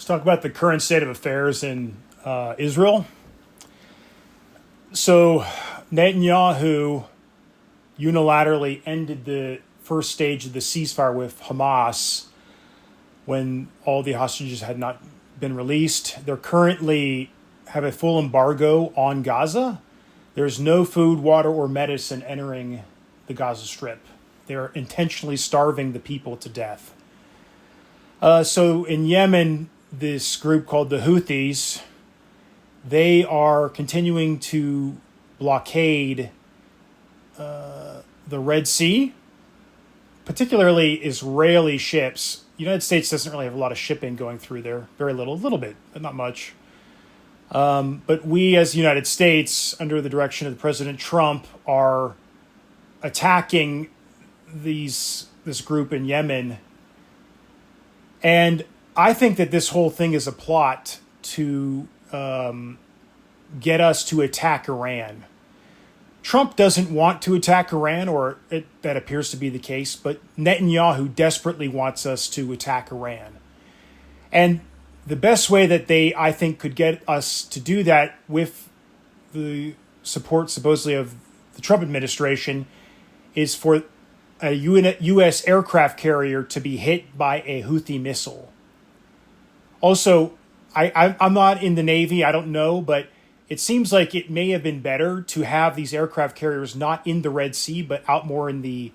talk about the current state of affairs in Israel. So Netanyahu unilaterally ended the first stage of the ceasefire with Hamas when all the hostages had not been released. They're currently have a full embargo on Gaza. There's no food, water, or medicine entering the Gaza Strip. They're intentionally starving the people to death. So in Yemen, this group called the Houthis, they are continuing to blockade the Red Sea, particularly Israeli ships. The United States doesn't really have a lot of shipping going through there. Very little, a little bit, but not much. But we as the United States, under the direction of President Trump, are attacking this group in Yemen. And I think that this whole thing is a plot to get us to attack Iran. Trump doesn't want to attack Iran, or that appears to be the case, but Netanyahu desperately wants us to attack Iran. And the best way that they, I think, could get us to do that with the support supposedly of the Trump administration is for a U.S. aircraft carrier to be hit by a Houthi missile. Also, I'm not in the Navy, I don't know, but it seems like it may have been better to have these aircraft carriers not in the Red Sea, but out more in the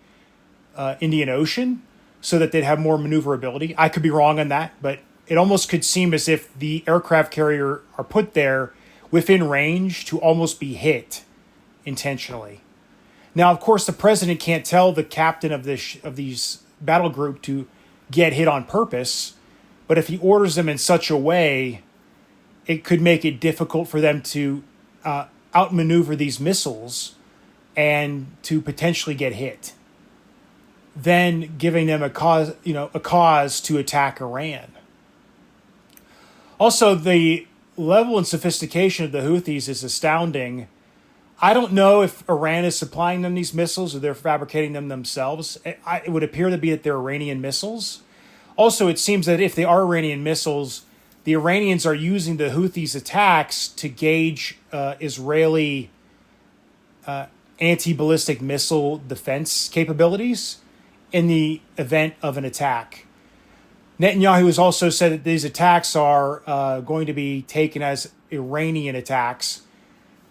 Indian Ocean, so that they'd have more maneuverability. I could be wrong on that, but it almost could seem as if the aircraft carrier are put there within range to almost be hit intentionally. Now, of course, the president can't tell the captain of these battle group to get hit on purpose, but if he orders them in such a way, it could make it difficult for them to outmaneuver these missiles and to potentially get hit. Then giving them a cause to attack Iran. Also, the level and sophistication of the Houthis is astounding. I don't know if Iran is supplying them these missiles or they're fabricating them themselves. It would appear to be that they're Iranian missiles. Also, it seems that if they are Iranian missiles, the Iranians are using the Houthis' attacks to gauge Israeli anti-ballistic missile defense capabilities in the event of an attack. Netanyahu has also said that these attacks are going to be taken as Iranian attacks,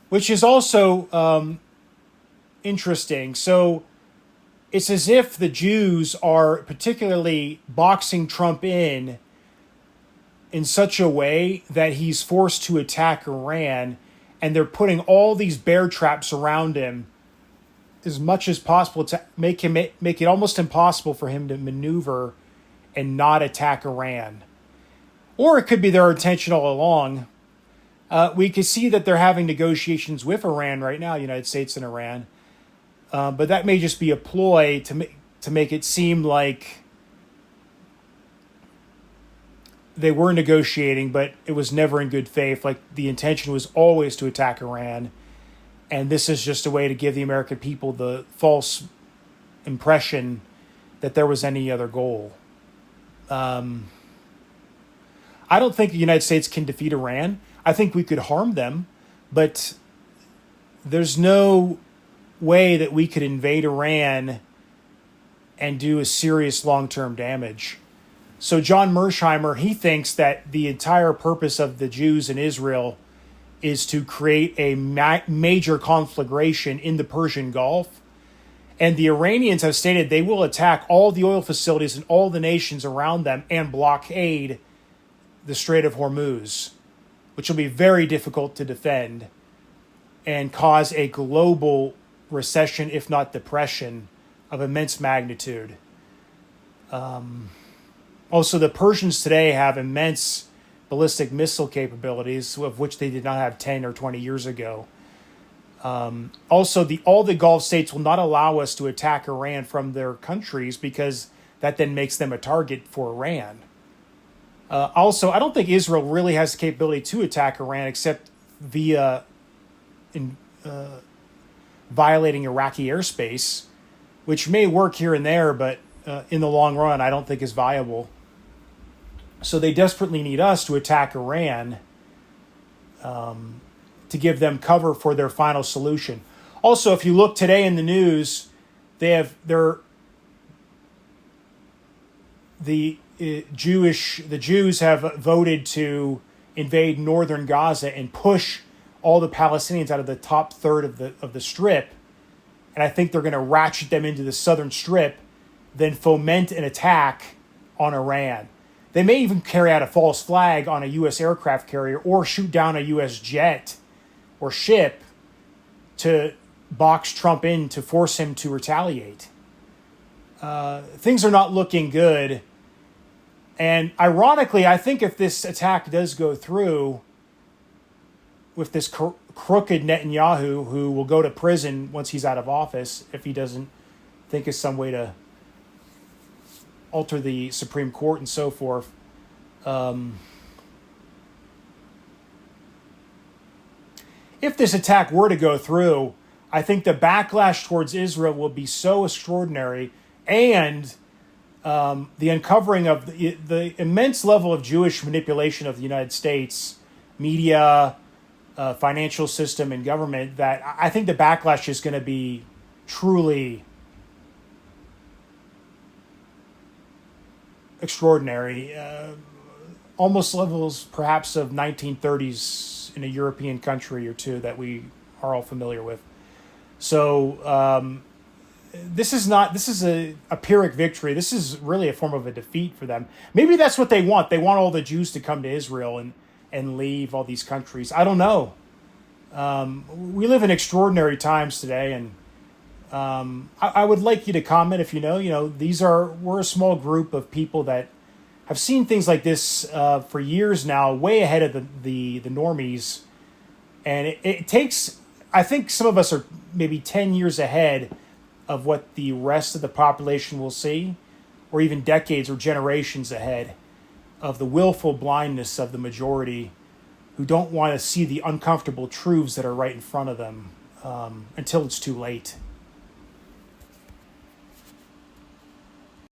which is also interesting. So it's as if the Jews are particularly boxing Trump in such a way that he's forced to attack Iran, and they're putting all these bear traps around him as much as possible to make it almost impossible for him to maneuver and not attack Iran. Or it could be their intention all along. We can see that they're having negotiations with Iran right now, United States and Iran. But that may just be a ploy to make it seem like they were negotiating, but it was never in good faith. Like the intention was always to attack Iran. And this is just a way to give the American people the false impression that there was any other goal. I don't think the United States can defeat Iran. I think we could harm them, but there's no way that we could invade Iran and do a serious long-term damage. So John Mersheimer, he thinks that the entire purpose of the Jews in Israel is to create a major conflagration in the Persian Gulf. And the Iranians have stated they will attack all the oil facilities in all the nations around them and blockade the Strait of Hormuz, which will be very difficult to defend and cause a global recession, if not depression, of immense magnitude. Also, the Persians today have immense ballistic missile capabilities, of which they did not have 10 or 20 years ago. Also, all the Gulf states will not allow us to attack Iran from their countries because that then makes them a target for Iran. Also, I don't think Israel really has the capability to attack Iran except via violating Iraqi airspace, which may work here and there, but in the long run, I don't think is viable. So they desperately need us to attack Iran to give them cover for their final solution. Also, if you look today in the news, the Jews have voted to invade northern Gaza and push all the Palestinians out of the top third of the strip. And I think they're going to ratchet them into the southern strip, then foment an attack on Iran. They may even carry out a false flag on a U.S. aircraft carrier or shoot down a U.S. jet or ship to box Trump in to force him to retaliate. Things are not looking good. And ironically, I think if this attack does go through with this crooked Netanyahu, who will go to prison once he's out of office if he doesn't think of some way to alter the Supreme Court and so forth. If this attack were to go through, I think the backlash towards Israel will be so extraordinary, and the uncovering of the immense level of Jewish manipulation of the United States media, financial system, and government, that I think the backlash is going to be truly extraordinary, almost levels perhaps of 1930s in a European country or two that we are all familiar with. So this is a Pyrrhic victory. This is really a form of a defeat for them. Maybe that's what they want. They want all the Jews to come to Israel and leave all these countries. I don't know. We live in extraordinary times today, and I would like you to comment if you know. We're a small group of people that have seen things like this for years now, way ahead of the normies, and it takes. I think some of us are maybe 10 years ahead of what the rest of the population will see, or even decades or generations ahead of the willful blindness of the majority who don't want to see the uncomfortable truths that are right in front of them until it's too late.